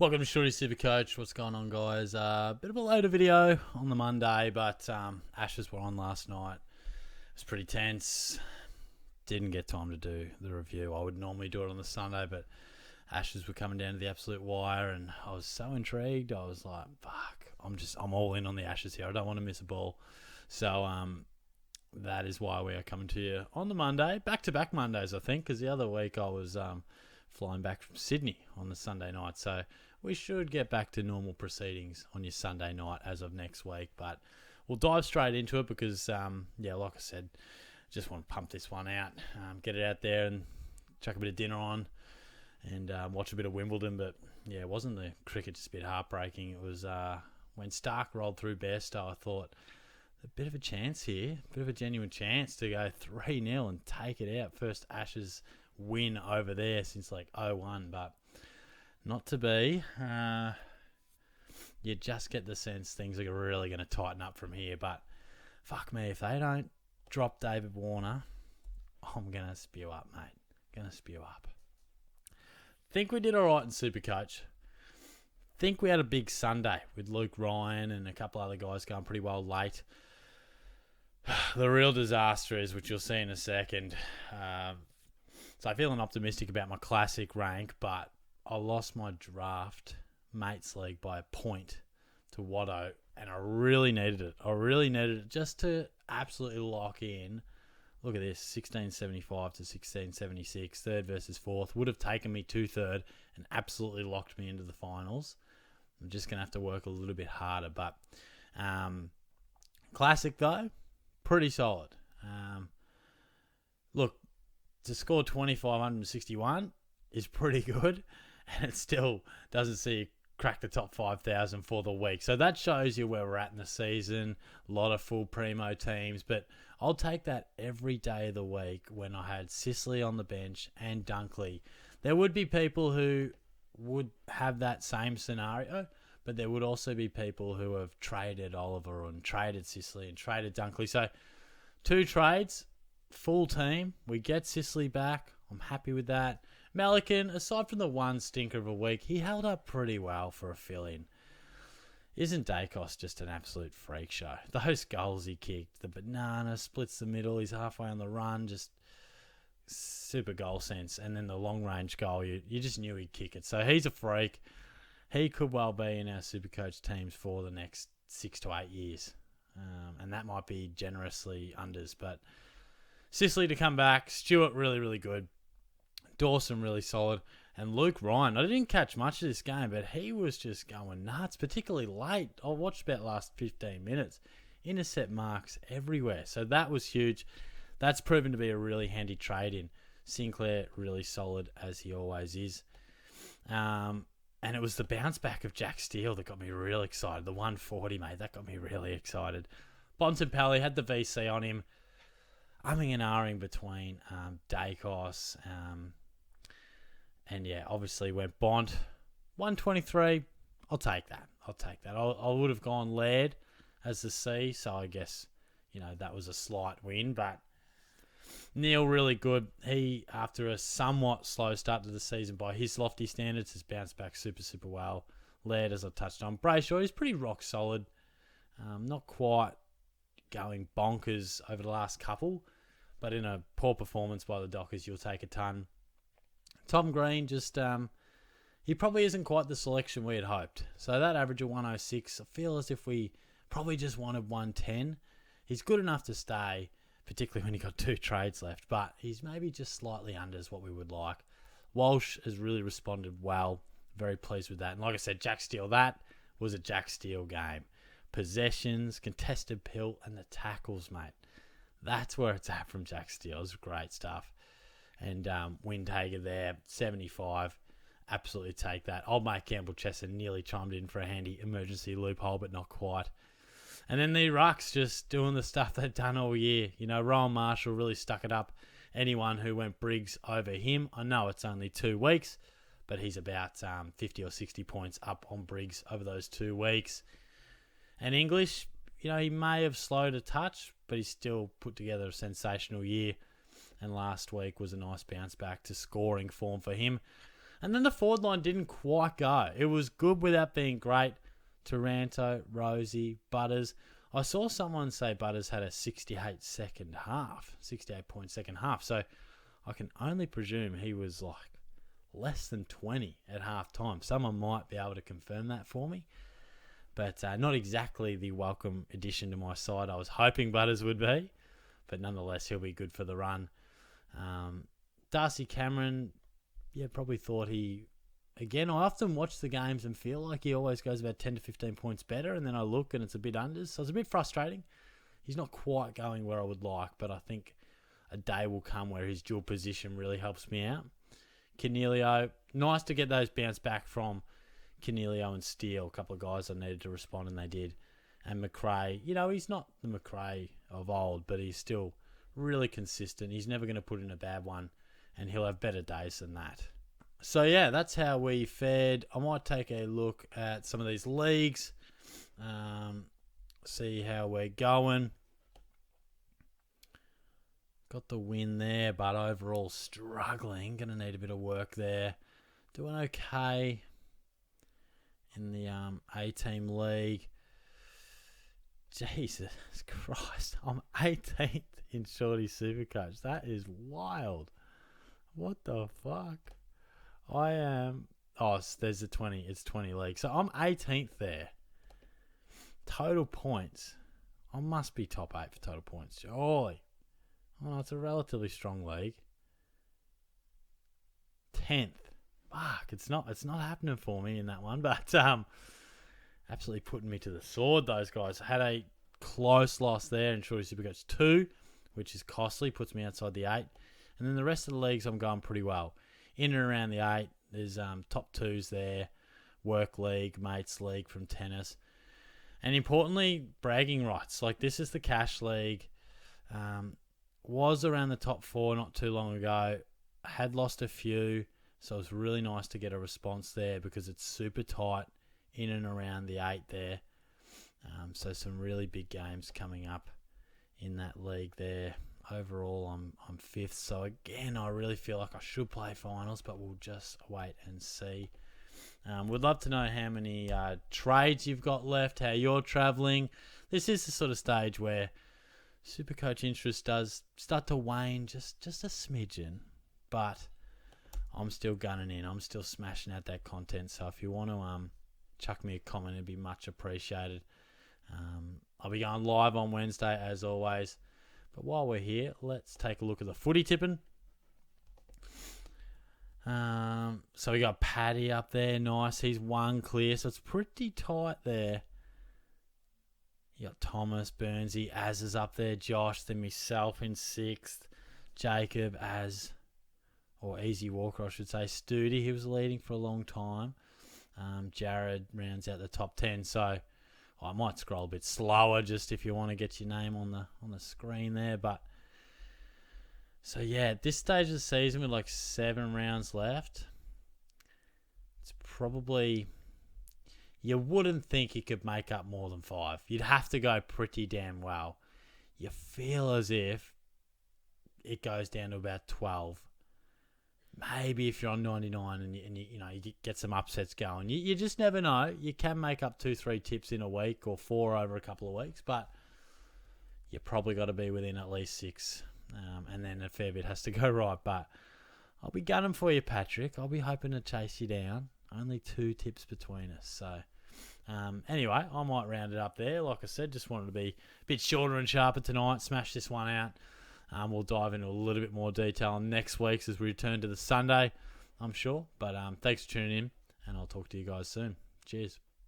Welcome to SuperCoach. What's going on, guys? Bit of a later video on the Monday, but Ashes were on last night. It was pretty tense. Didn't get time to do the review. I would normally do it on the Sunday, but Ashes were coming down to the absolute wire, and I was so intrigued. I was like, fuck, I'm all in on the Ashes here. I don't want to miss a ball. So that is why we are coming to you on the Monday. Back-to-back Mondays, I think, because the other week I was flying back from Sydney on the Sunday night. So we should get back to normal proceedings on your Sunday night as of next week. But we'll dive straight into it because, like I said, just want to pump this one out, get it out there and chuck a bit of dinner on and watch a bit of Wimbledon. But, yeah, it wasn't the cricket, just a bit heartbreaking. It was when Stark rolled through Bairstow, I thought, a bit of a chance here, a bit of a genuine chance to go 3-0 and take it out. First Ashes win over there since like 01, but not to be. You just get the sense things are really going to tighten up from here. But fuck me, if they don't drop David Warner, I'm going to spew up, mate. Going to spew up. Think we did all right in SuperCoach. Think we had a big Sunday with Luke Ryan and a couple other guys going pretty well late. The real disaster is, which you'll see in a second. So I'm feeling optimistic about my classic rank, but I lost my draft mates league by a point to Watto, and I really needed it. I really needed it just to absolutely lock in. Look at this, 1675 to 1676, third versus fourth. Would have taken me 2/3 and absolutely locked me into the finals. I'm just going to have to work a little bit harder, but classic though, pretty solid. Look, to score 2,561 is pretty good, and it still doesn't see you crack the top 5,000 for the week. So that shows you where we're at in the season. A lot of full primo teams, but I'll take that every day of the week when I had Sicily on the bench and Dunkley. There would be people who would have that same scenario, but there would also be people who have traded Oliver and traded Sicily and traded Dunkley. So 2 trades, full team. We get Sicily back. I'm happy with that. Melican, aside from the one stinker of a week, he held up pretty well for a fill-in. Isn't Dacos just an absolute freak show? Those goals he kicked, the banana, splits the middle, he's halfway on the run, just super goal sense. And then the long-range goal, you just knew he'd kick it. So he's a freak. He could well be in our SuperCoach teams for the next 6 to 8 years. And that might be generously unders, but Sicily to come back, Stewart really, really good, Dawson really solid, and Luke Ryan. I didn't catch much of this game, but he was just going nuts, particularly late. I watched about the last 15 minutes. Intercept marks everywhere, so that was huge. That's proven to be a really handy trade in. Sinclair really solid, as he always is. And it was the bounce back of Jack Steele that got me real excited. The 140, mate, that got me really excited. Bontempelli had the VC on him. Umming and ahhing between Dacos and yeah, obviously went Bont. 123, I'll take that. I would have gone Laird as the C, so I guess, that was a slight win, but Neil really good. He, after a somewhat slow start to the season by his lofty standards, has bounced back super, super well. Laird, as I touched on. Brayshaw, he's pretty rock solid. Not quite going bonkers over the last couple, but in a poor performance by the Dockers, you'll take a ton. Tom Green, just he probably isn't quite the selection we had hoped. So that average of 106, I feel as if we probably just wanted 110. He's good enough to stay, particularly when he got 2 trades left, but he's maybe just slightly under is what we would like. Walsh has really responded well. Very pleased with that. And like I said, Jack Steele, that was a Jack Steele game. Possessions, contested pill, and the tackles, mate. That's where it's at from Jack Steele. It's great stuff. And Windhager there, 75. Absolutely take that. Old mate Campbell Chester nearly chimed in for a handy emergency loophole, but not quite. And then the Rucks just doing the stuff they've done all year. Rowan Marshall really stuck it up. Anyone who went Briggs over him, I know it's only 2 weeks, but he's about 50 or 60 points up on Briggs over those 2 weeks. And English, he may have slowed a touch, but he's still put together a sensational year. And last week was a nice bounce back to scoring form for him. And then the forward line didn't quite go. It was good without being great. Taranto, Rosie, Butters. I saw someone say Butters had a 68 point second half. So I can only presume he was like less than 20 at half time. Someone might be able to confirm that for me. But not exactly the welcome addition to my side I was hoping Butters would be. But nonetheless, he'll be good for the run. Darcy Cameron, probably thought he... Again, I often watch the games and feel like he always goes about 10 to 15 points better, and then I look and it's a bit unders, so it's a bit frustrating. He's not quite going where I would like, but I think a day will come where his dual position really helps me out. Cornelio, nice to get those bounce back from Cornelio and Steele, a couple of guys I needed to respond, and they did. And McRae, he's not the McRae of old, but he's still really consistent. He's never going to put in a bad one, and he'll have better days than that. So, that's how we fared. I might take a look at some of these leagues, see how we're going. Got the win there, but overall struggling. Going to need a bit of work there. Doing okay in the A-team league. Jesus Christ. I'm 18th in Shorty SuperCoach. That is wild. What the fuck? I am... Oh, there's the 20. It's 20 leagues. So I'm 18th there. Total points. I must be top 8 for total points. Surely. Oh, it's a relatively strong league. 10th. Fuck, it's not happening for me in that one. But absolutely putting me to the sword, those guys. Had a close loss there in Shorty SuperCoach 2, which is costly. Puts me outside the 8. And then the rest of the leagues I'm going pretty well. In and around the 8, there's top 2s there, work league, mates league from tennis. And importantly, bragging rights. Like, this is the cash league. Was around the top 4 not too long ago. Had lost a few, so it's really nice to get a response there because it's super tight in and around the 8 there. So some really big games coming up in that league there. Overall, I'm 5th, so again, I really feel like I should play finals, but we'll just wait and see. We'd love to know how many trades you've got left, how you're travelling. This is the sort of stage where SuperCoach interest does start to wane just a smidgen, but I'm still gunning in. I'm still smashing out that content, so if you want to chuck me a comment, it'd be much appreciated. I'll be going live on Wednesday, as always. But while we're here, let's take a look at the footy tipping. So we got Paddy up there. Nice. He's 1 clear, so it's pretty tight there. You got Thomas, Burnsy, Az is up there. Josh, then myself in 6th. Jacob, Az, or Easy Walker, I should say. Studi, he was leading for a long time. Jared rounds out the top 10, so... I might scroll a bit slower just if you want to get your name on the screen there. But so at this stage of the season with like 7 rounds left, it's probably, you wouldn't think you could make up more than 5. You'd have to go pretty damn well. You feel as if it goes down to about 12. Maybe if you're on 99 and you get some upsets going. You just never know. You can make up 2-3 tips in a week or 4 over a couple of weeks, but you probably got to be within at least 6. And then a fair bit has to go right. But I'll be gunning for you, Patrick. I'll be hoping to chase you down. Only 2 tips between us. So anyway, I might round it up there. Like I said, just wanted to be a bit shorter and sharper tonight. Smash this one out. We'll dive into a little bit more detail next week's as we return to the Sunday, I'm sure. But thanks for tuning in, and I'll talk to you guys soon. Cheers.